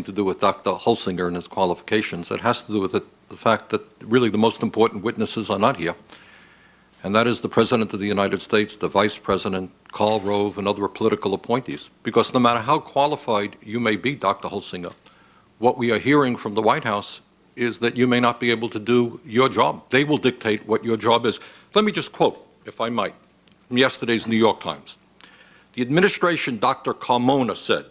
to do with Dr. Holsinger and his qualifications. It has to do with the fact that really the most important witnesses are not here, and that is the President of the United States, the Vice President, Karl Rove, and other political appointees. Because no matter how qualified you may be, Dr. Holsinger, what we are hearing from the White House is that you may not be able to do your job. They will dictate what your job is. Let me just quote, if I might, from yesterday's New York Times. The administration, Dr. Carmona said,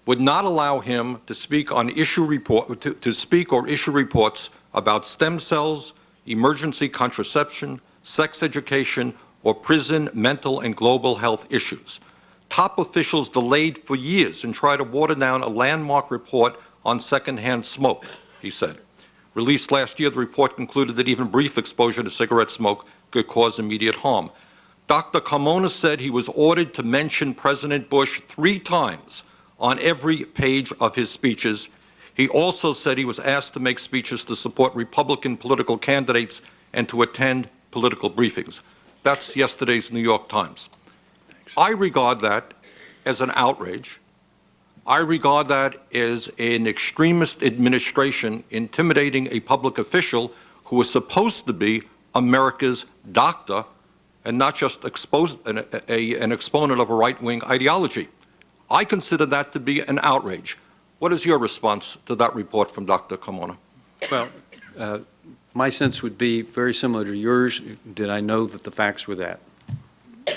would not allow him to speak on to speak or issue reports about stem cells, emergency contraception, sex education, or prison, mental, and global health issues. Top officials delayed for years and tried to water down a landmark report on secondhand smoke, he said. Released last year, the report concluded that even brief exposure to cigarette smoke could cause immediate harm. Dr. Carmona said he was ordered to mention President Bush 3 times on every page of his speeches. He also said he was asked to make speeches to support Republican political candidates and to attend political briefings. That's yesterday's New York Times. I regard that as an outrage. I regard that as an extremist administration intimidating a public official who is supposed to be America's doctor and not just an exponent of a right-wing ideology. I consider that to be an outrage. What is your response to that report from Dr. Carmona? Well, my sense would be very similar to yours. Did I know that the facts were that?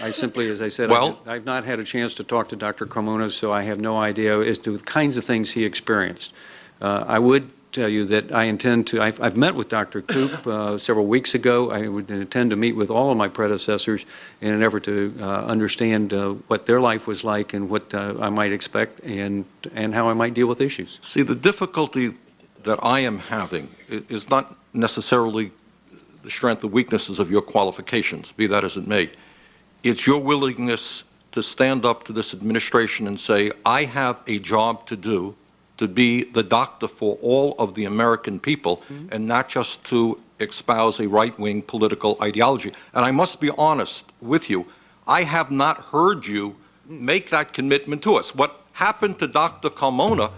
I simply, as I said, I've not had a chance to talk to Dr. Carmona, so I have no idea as to the kinds of things he experienced. I would tell you that I intend to, I've met with Dr. Koop several weeks ago. I would intend to meet with all of my predecessors in an effort to understand what their life was like and what I might expect and how I might deal with issues. See, the difficulty that I am having is not necessarily the strength or weaknesses of your qualifications, be that as it may. It's your willingness to stand up to this administration and say, I have a job to do, to be the doctor for all of the American people, and not just to espouse a right-wing political ideology. And I must be honest with you, I have not heard you make that commitment to us. What happened to Dr. Carmona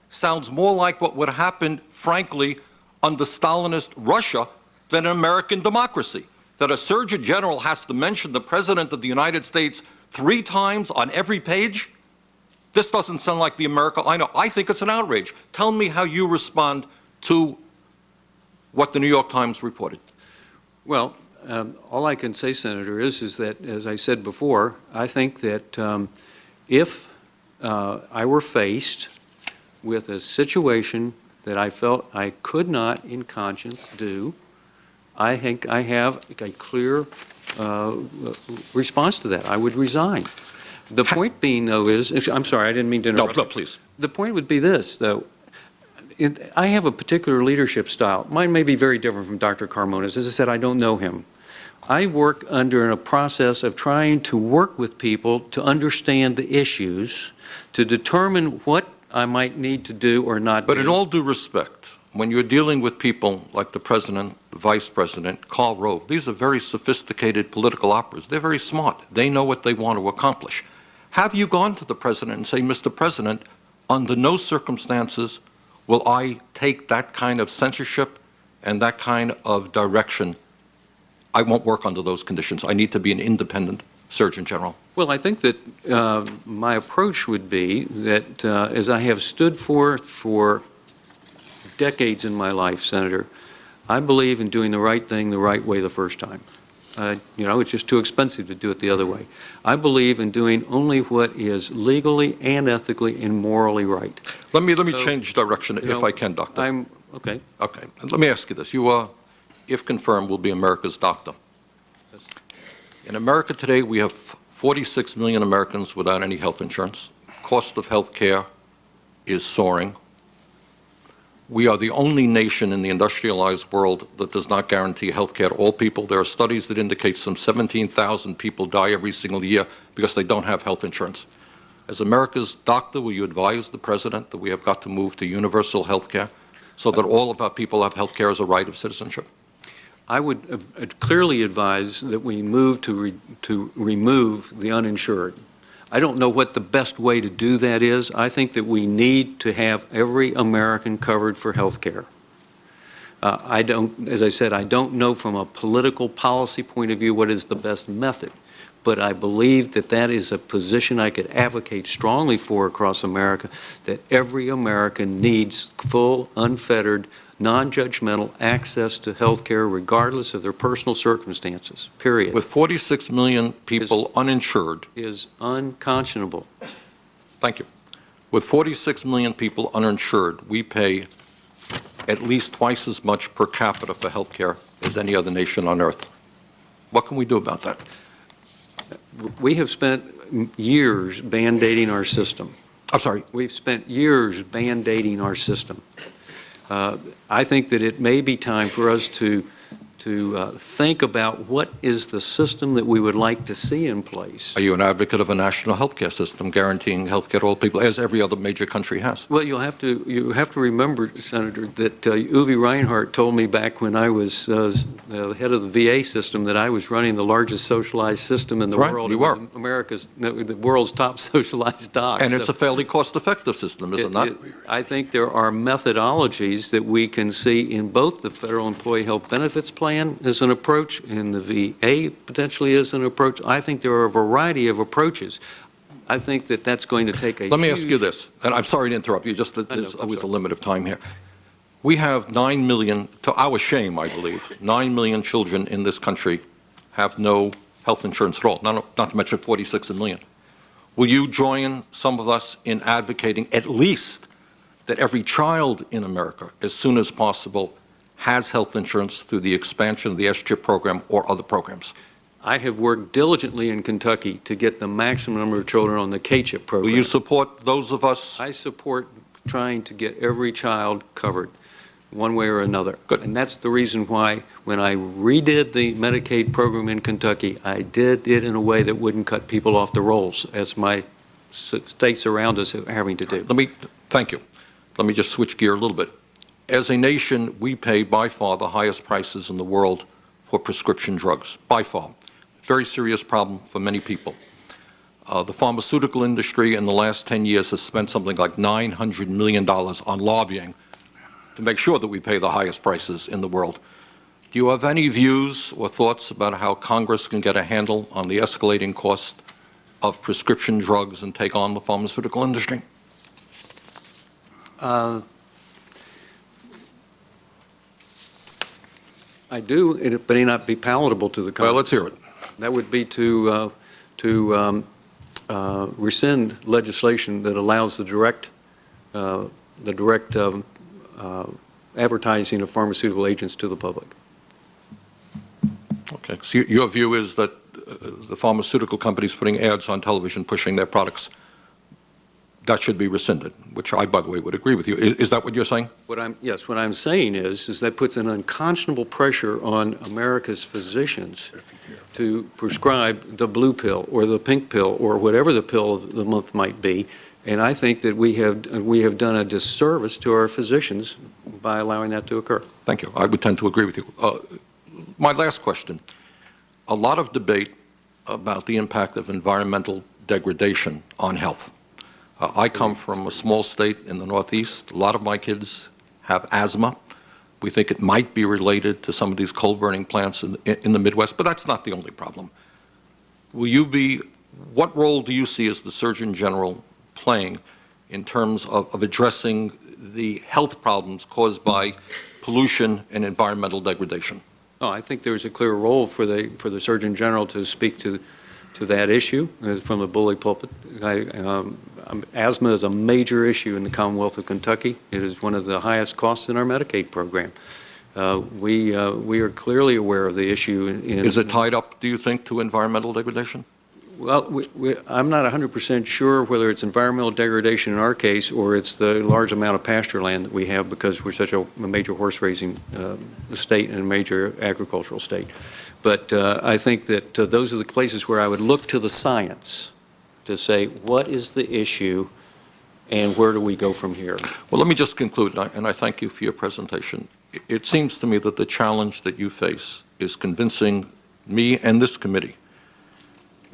sounds more like what would happen, frankly, under Stalinist Russia than an American democracy. That a Surgeon General has to mention the President of the United States 3 times on every page? This doesn't sound like the America I know. I think it's an outrage. Tell me how you respond to what the New York Times reported. Well, all I can say, Senator, is that, as I said before, I think that if I were faced with a situation that I felt I could not in conscience do, I think I have a clear response to that. I would resign. The point being, though, is, I'm sorry, I didn't mean to interrupt. No, please. The point would be this, though. I have a particular leadership style. Mine may be very different from Dr. Carmona's. As I said, I don't know him. I work under a process of trying to work with people to understand the issues, to determine what I might need to do or not do. But in all due respect, when you're dealing with people like the President, the Vice President, Karl Rove, these are very sophisticated political operators. They're very smart. They know what they want to accomplish. Have you gone to the President and say, Mr. President, under no circumstances will I take that kind of censorship and that kind of direction? I won't work under those conditions. I need to be an independent Surgeon General. Well, I think that my approach would be that as I have stood forth for decades in my life, Senator, I believe in doing the right thing the right way the first time. It's just too expensive to do it the other way. I believe in doing only what is legally and ethically and morally right. Let me change direction if I can, Doctor. Okay. Okay. And let me ask you this. You, if confirmed, will be America's doctor. Yes. In America today, we have 46 million Americans without any health insurance. Cost of health care is soaring. We are the only nation in the industrialized world that does not guarantee health care to all people. There are studies that indicate some 17,000 people die every single year because they don't have health insurance. As America's doctor, will you advise the President that we have got to move to universal health care so that all of our people have health care as a right of citizenship? I would clearly advise that we move to remove the uninsured. I don't know what the best way to do that is. I think that we need to have every American covered for health care. I don't, as I said, I don't know from a political policy point of view what is the best method, but I believe that that is a position I could advocate strongly for across America, that every American needs full, unfettered, non-judgmental access to health care regardless of their personal circumstances, period. With 46 million people uninsured. Is unconscionable. Thank you. With 46 million people uninsured, we pay at least twice as much per capita for health care as any other nation on earth. What can we do about that? We have spent years band-aiding our system. I'm sorry. We've spent years band-aiding our system. I think that it may be time for us to think about what is the system that we would like to see in place. Are you an advocate of a national health care system guaranteeing health care to all people, as every other major country has? Well, you have to remember, Senator, that Uwe Reinhardt told me back when I was the head of the VA system that I was running the largest socialized system in the world. You were. The world's top socialized doc. And it's a fairly cost-effective system, is it not? I think there are methodologies that we can see in both the Federal Employee Health Benefits Plan as an approach, and the VA potentially as an approach. I think there are a variety of approaches. I think that that's going to take a Let me ask you this, and I'm sorry to interrupt you, just that there's always a limit of time here. We have 9 million, to our shame, I believe, 9 million children in this country have no health insurance at all, not to mention 46 million. Will you join some of us in advocating at least that every child in America, as soon as possible, has health insurance through the expansion of the SCHIP program or other programs? I have worked diligently in Kentucky to get the maximum number of children on the K-CHIP program. Will you support those of us? I support trying to get every child covered one way or another. Good. And that's the reason why when I redid the Medicaid program in Kentucky, I did it in a way that wouldn't cut people off the rolls, as my states around us are having to do. Thank you. Let me just switch gear a little bit. As a nation, we pay by far the highest prices in the world for prescription drugs, by far. Very serious problem for many people. The pharmaceutical industry in the last 10 years has spent something like $900 million on lobbying to make sure that we pay the highest prices in the world. Do you have any views or thoughts about how Congress can get a handle on the escalating cost of prescription drugs and take on the pharmaceutical industry? I do, it may not be palatable to the Congress. Well, let's hear it. That would be to rescind legislation that allows the direct advertising of pharmaceutical agents to the public. Okay. So your view is that the pharmaceutical companies putting ads on television pushing their products, that should be rescinded, which I, by the way, would agree with you. Is that what you're saying? Yes, what I'm saying is that puts an unconscionable pressure on America's physicians to prescribe the blue pill or the pink pill or whatever the pill of the month might be. And I think that we have done a disservice to our physicians by allowing that to occur. Thank you. I would tend to agree with you. My last question. A lot of debate about the impact of environmental degradation on health. I come from a small state in the Northeast. A lot of my kids have asthma. We think it might be related to some of these coal-burning plants in the Midwest, but that's not the only problem. What role do you see as the Surgeon General playing in terms of addressing the health problems caused by pollution and environmental degradation? Oh, I think there's a clear role for the Surgeon General to speak to that issue from the bully pulpit. Asthma is a major issue in the Commonwealth of Kentucky. It is one of the highest costs in our Medicaid program. We are clearly aware of the issue. Is it tied up, do you think, to environmental degradation? Well, I'm not 100% sure whether it's environmental degradation in our case or it's the large amount of pasture land that we have because we're such a major horse raising state and a major agricultural state. But I think that those are the places where I would look to the science to say, what is the issue and where do we go from here? Well, let me just conclude, and I thank you for your presentation. It seems to me that the challenge that you face is convincing me and this committee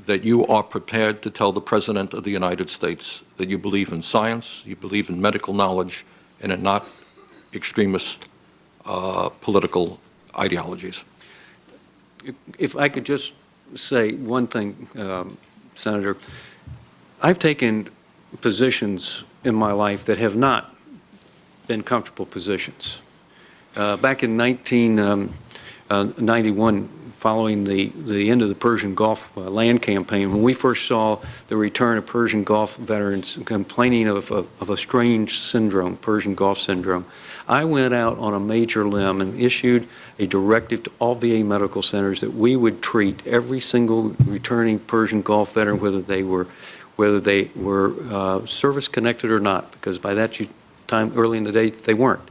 that you are prepared to tell the President of the United States that you believe in science, you believe in medical knowledge, and in not extremist political ideologies? If I could just say one thing, Senator, I've taken positions in my life that have not been comfortable positions. Back in 1991, following the end of the Persian Gulf land campaign, when we first saw the return of Persian Gulf veterans complaining of a strange syndrome, Persian Gulf syndrome, I went out on a major limb and issued a directive to all VA medical centers that we would treat every single returning Persian Gulf veteran, whether they were service connected or not, because by that time early in the day they weren't,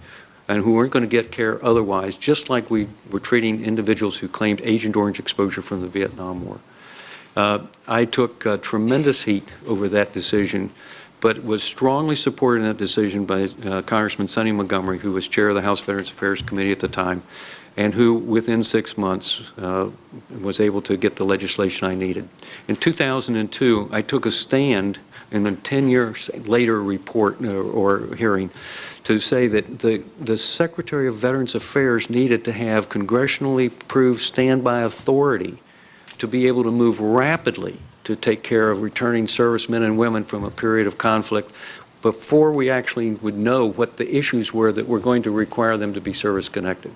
and who weren't going to get care otherwise, just like we were treating individuals who claimed Agent Orange exposure from the Vietnam War. I took tremendous heat over that decision, but was strongly supported in that decision by Congressman Sonny Montgomery, who was chair of the House Veterans Affairs Committee at the time, and who within 6 months was able to get the legislation I needed. In 2002, I took a stand in a 10 years later report or hearing to say that the Secretary of Veterans Affairs needed to have congressionally approved standby authority to be able to move rapidly to take care of returning servicemen and women from a period of conflict before we actually would know what the issues were that were going to require them to be service-connected.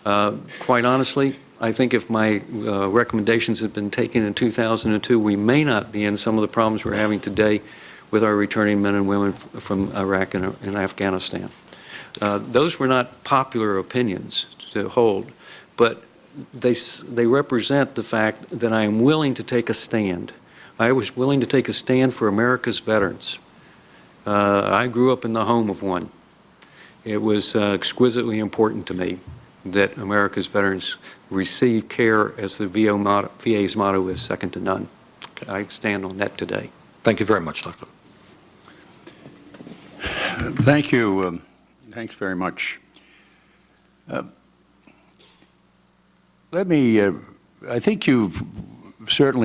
Quite honestly, I think if my recommendations had been taken in 2002, we may not be in some of the problems we're having today with our returning men and women from Iraq and Afghanistan. Those were not popular opinions to hold, but they represent the fact that I am willing to take a stand. I was willing to take a stand for America's veterans. I grew up in the home of one. It was exquisitely important to me that America's veterans receive care as the VA's motto is second to none. Okay. I stand on that today. Thank you very much, Doctor. Thank you. Thanks very much. I think you've certainly